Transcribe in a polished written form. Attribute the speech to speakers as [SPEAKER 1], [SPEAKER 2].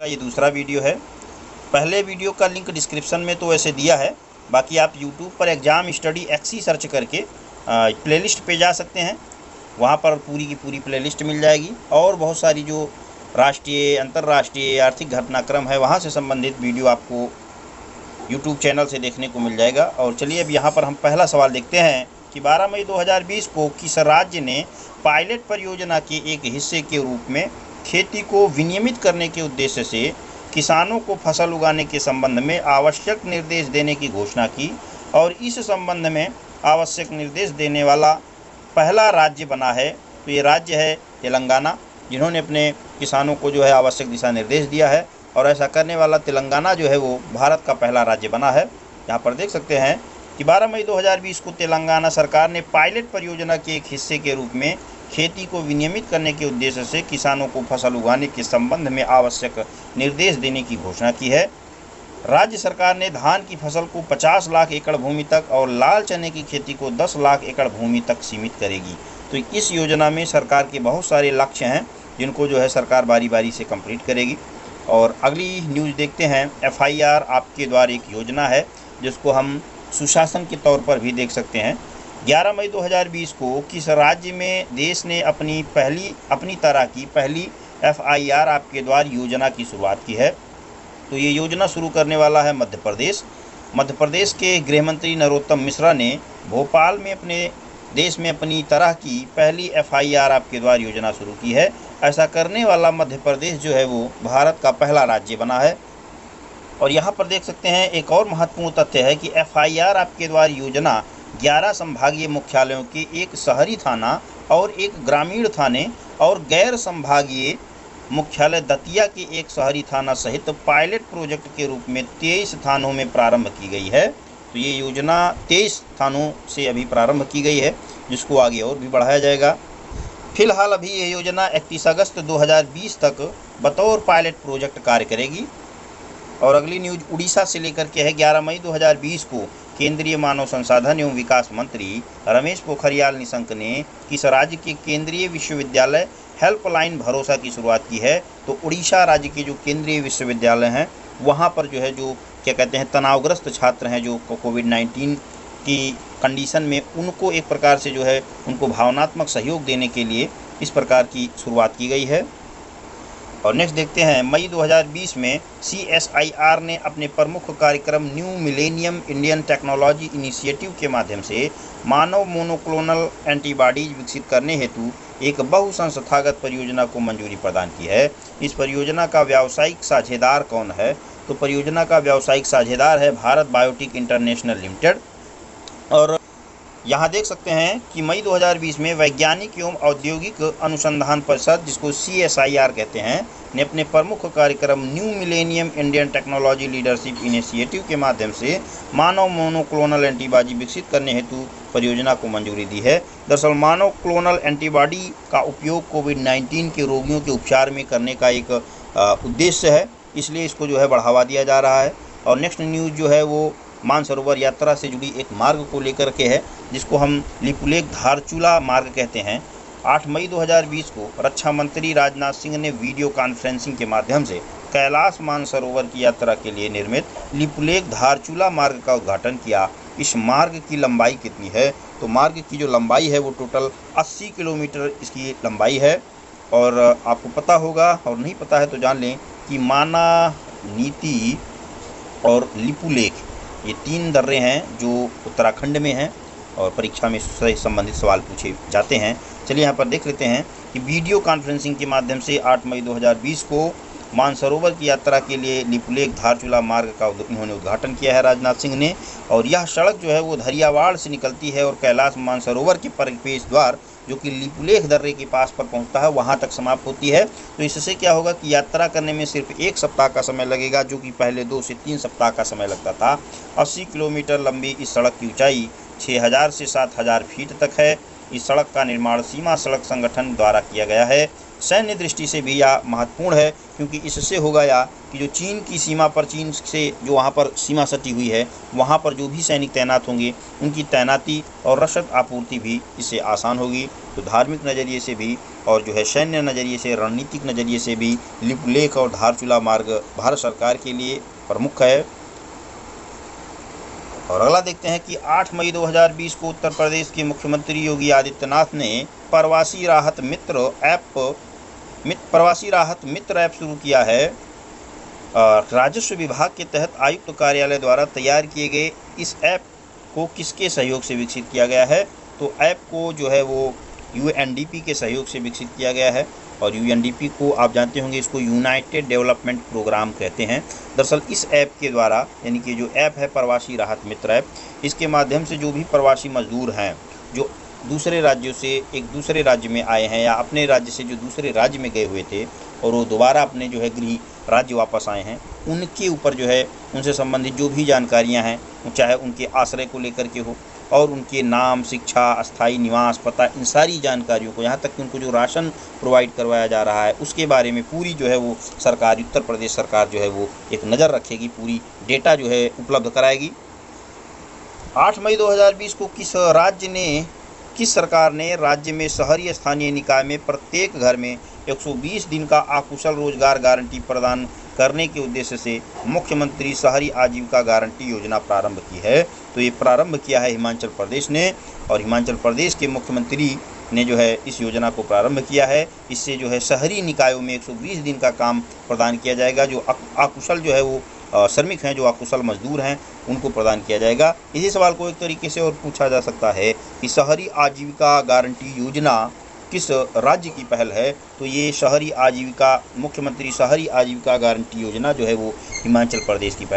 [SPEAKER 1] ये दूसरा वीडियो है। पहले वीडियो का लिंक डिस्क्रिप्शन में तो वैसे दिया है, बाकी आप यूट्यूब पर एग्ज़ाम स्टडी एक्सी सर्च करके प्लेलिस्ट पे जा सकते हैं। वहाँ पर पूरी की पूरी प्लेलिस्ट मिल जाएगी और बहुत सारी जो राष्ट्रीय अंतर्राष्ट्रीय आर्थिक घटनाक्रम है वहाँ से संबंधित वीडियो आपको यूट्यूब चैनल से देखने को मिल जाएगा। और चलिए अब यहाँ पर हम पहला सवाल देखते हैं कि 12 मई 2020 को किस राज्य ने पायलट परियोजना के एक हिस्से के रूप में खेती को विनियमित करने के उद्देश्य से किसानों को फसल उगाने के संबंध में आवश्यक निर्देश देने की घोषणा की और इस संबंध में आवश्यक निर्देश देने वाला पहला राज्य बना है? तो ये राज्य है तेलंगाना, जिन्होंने अपने किसानों को जो है आवश्यक दिशा निर्देश दिया है। और ऐसा करने वाला तेलंगाना जो है वो भारत का पहला राज्य बना है। यहाँ पर देख सकते हैं कि 12 मई 2020 को तेलंगाना सरकार ने पायलट परियोजना के एक हिस्से के रूप में खेती को विनियमित करने के उद्देश्य से किसानों को फसल उगाने के संबंध में आवश्यक निर्देश देने की घोषणा की है। राज्य सरकार ने धान की फसल को 50 लाख एकड़ भूमि तक और लाल चने की खेती को 10 लाख एकड़ भूमि तक सीमित करेगी। तो इस योजना में सरकार के बहुत सारे लक्ष्य हैं जिनको जो है सरकार बारी बारी से कंप्लीट करेगी। और अगली न्यूज़ देखते हैं। FIR आपके द्वारा एक योजना है जिसको हम सुशासन के तौर पर भी देख सकते हैं। 11 मई 2020 को किस राज्य में देश ने अपनी तरह की पहली FIR आपके द्वार योजना की शुरुआत की है? तो ये योजना शुरू करने वाला है मध्य प्रदेश। मध्य प्रदेश के गृह मंत्री नरोत्तम मिश्रा ने भोपाल में अपने देश में अपनी तरह की पहली FIR आपके द्वार योजना शुरू की है। ऐसा करने वाला मध्य प्रदेश जो है वो भारत का पहला राज्य बना है। और यहाँ पर देख सकते हैं एक और महत्वपूर्ण तथ्य है कि FIR आपके द्वार योजना 11 संभागीय मुख्यालयों के एक शहरी थाना और एक ग्रामीण थाने और गैर संभागीय मुख्यालय दतिया के एक शहरी थाना सहित पायलट प्रोजेक्ट के रूप में 23 थानों में प्रारंभ की गई है। तो ये योजना 23 थानों से अभी प्रारंभ की गई है, जिसको आगे और भी बढ़ाया जाएगा। फिलहाल अभी ये योजना 31 अगस्त 2020 तक बतौर पायलट प्रोजेक्ट कार्य करेगी। और अगली न्यूज़ उड़ीसा से लेकर के है। 11 मई 2020 को केंद्रीय मानव संसाधन एवं विकास मंत्री रमेश पोखरियाल निशंक ने किस राज्य के केंद्रीय विश्वविद्यालय हेल्पलाइन भरोसा की शुरुआत की है? तो उड़ीसा राज्य के जो केंद्रीय विश्वविद्यालय हैं वहाँ पर जो है जो क्या कहते हैं तनावग्रस्त छात्र हैं जो कोविड-19 की कंडीशन में, उनको एक प्रकार से जो है उनको भावनात्मक सहयोग देने के लिए इस प्रकार की शुरुआत की गई है। और नेक्स्ट देखते हैं। मई 2020 में CSIR ने अपने प्रमुख कार्यक्रम new millennium Indian technology initiative के माध्यम से मानव मोनोक्लोनल एंटीबॉडीज विकसित करने हेतु एक बहुसंस्थागत परियोजना को मंजूरी प्रदान की है। इस परियोजना का व्यावसायिक साझेदार कौन है? तो परियोजना का व्यावसायिक साझेदार है भारत बायोटेक इंटरनेशनल लिमिटेड। और यहाँ देख सकते हैं कि मई 2020 में वैज्ञानिक एवं औद्योगिक अनुसंधान परिषद, जिसको CSIR कहते हैं, ने अपने प्रमुख कार्यक्रम new millennium Indian technology leadership initiative के माध्यम से मानव मोनोक्लोनल एंटीबॉडी विकसित करने हेतु परियोजना को मंजूरी दी है। दरअसल मानव क्लोनल एंटीबॉडी का उपयोग कोविड-19 के रोगियों के उपचार में करने का एक उद्देश्य है, इसलिए इसको जो है बढ़ावा दिया जा रहा है। और नेक्स्ट न्यूज़ जो है वो मानसरोवर यात्रा से जुड़ी एक मार्ग को लेकर के है, जिसको हम लिपुलेख धारचूला मार्ग कहते हैं। 8 मई 2020 को रक्षा मंत्री राजनाथ सिंह ने वीडियो कॉन्फ्रेंसिंग के माध्यम से कैलाश मानसरोवर की यात्रा के लिए निर्मित लिपुलेख धारचूला मार्ग का उद्घाटन किया। इस मार्ग की लंबाई कितनी है? तो मार्ग की जो लंबाई है वो टोटल 80 किलोमीटर इसकी लंबाई है। और आपको पता होगा, और नहीं पता है तो जान लें कि माना, नीति और लिपुलेख ये 3 दर्रे हैं जो उत्तराखंड में हैं और परीक्षा में इससे संबंधित सवाल पूछे जाते हैं। चलिए यहाँ पर देख लेते हैं कि वीडियो कॉन्फ्रेंसिंग के माध्यम से 8 मई 2020 को मानसरोवर की यात्रा के लिए लिपुलेख धारचूला मार्ग का इन्होंने उद्घाटन किया है राजनाथ सिंह ने। और यह सड़क जो है वो धरियावाड़ से निकलती है और कैलाश मानसरोवर के प्रवेश द्वार जो कि लिपुलेख दर्रे के पास पर पहुंचता है वहां तक समाप्त होती है। तो इससे क्या होगा कि यात्रा करने में सिर्फ 1 सप्ताह का समय लगेगा, जो कि पहले 2 से 3 सप्ताह का समय लगता था। 80 किलोमीटर लंबी इस सड़क की ऊंचाई 6000 से 7000 फीट तक है इस सड़क का निर्माण सीमा सड़क संगठन द्वारा किया गया है। सैन्य दृष्टि से भी यह महत्वपूर्ण है, क्योंकि इससे होगा या कि जो चीन की सीमा पर, चीन से जो वहाँ पर सीमा सटी हुई है, वहाँ पर जो भी सैनिक तैनात होंगे उनकी तैनाती और रसद आपूर्ति भी इससे आसान होगी। तो धार्मिक नज़रिए से भी और जो है सैन्य नज़रिए से, रणनीतिक नज़रिए से भी लिपुलेख और धारचूला मार्ग भारत सरकार के लिए प्रमुख है। और अगला देखते हैं कि 8 मई 2020 को उत्तर प्रदेश के मुख्यमंत्री योगी आदित्यनाथ ने प्रवासी राहत मित्र ऐप शुरू किया है। राजस्व विभाग के तहत आयुक्त कार्यालय द्वारा तैयार किए गए इस ऐप को किसके सहयोग से विकसित किया गया है? तो ऐप को जो है वो यूएनडीपी के सहयोग से विकसित किया गया है। और यूएनडीपी को आप जानते होंगे, इसको यूनाइटेड डेवलपमेंट प्रोग्राम कहते हैं। दरअसल इस ऐप के द्वारा, यानी कि जो ऐप है प्रवासी राहत मित्र ऐप, इसके माध्यम से जो भी प्रवासी मजदूर हैं जो दूसरे राज्यों से एक दूसरे राज्य में आए हैं या अपने राज्य से जो दूसरे राज्य में गए हुए थे और वो दोबारा अपने जो है गृह राज्य वापस आए हैं, उनके ऊपर जो है उनसे संबंधित जो भी जानकारियां हैं, चाहे उनके आश्रय को लेकर के हो और उनके नाम, शिक्षा, अस्थायी निवास, पता, इन सारी जानकारियों को, यहाँ तक कि उनको जो राशन प्रोवाइड करवाया जा रहा है उसके बारे में पूरी जो है वो सरकार, उत्तर प्रदेश सरकार जो है वो एक नज़र रखेगी, पूरी डेटा जो है उपलब्ध कराएगी। 8 मई 2020 को किस सरकार ने राज्य में शहरी स्थानीय निकाय में प्रत्येक घर में 120 दिन का अकुशल रोजगार गारंटी प्रदान करने के उद्देश्य से मुख्यमंत्री शहरी आजीविका गारंटी योजना प्रारंभ की है? तो ये प्रारंभ किया है हिमाचल प्रदेश ने, और हिमाचल प्रदेश के मुख्यमंत्री ने जो है इस योजना को प्रारंभ किया है। इससे जो है शहरी निकायों में 120 दिन का काम प्रदान किया जाएगा। जो अकुशल जो है वो श्रमिक हैं, जो अकुशल मजदूर हैं, उनको प्रदान किया जाएगा। इसी सवाल को एक तरीके से और पूछा जा सकता है कि शहरी आजीविका गारंटी योजना किस राज्य की पहल है? तो ये मुख्यमंत्री शहरी आजीविका गारंटी योजना जो है वो हिमाचल प्रदेश की पहल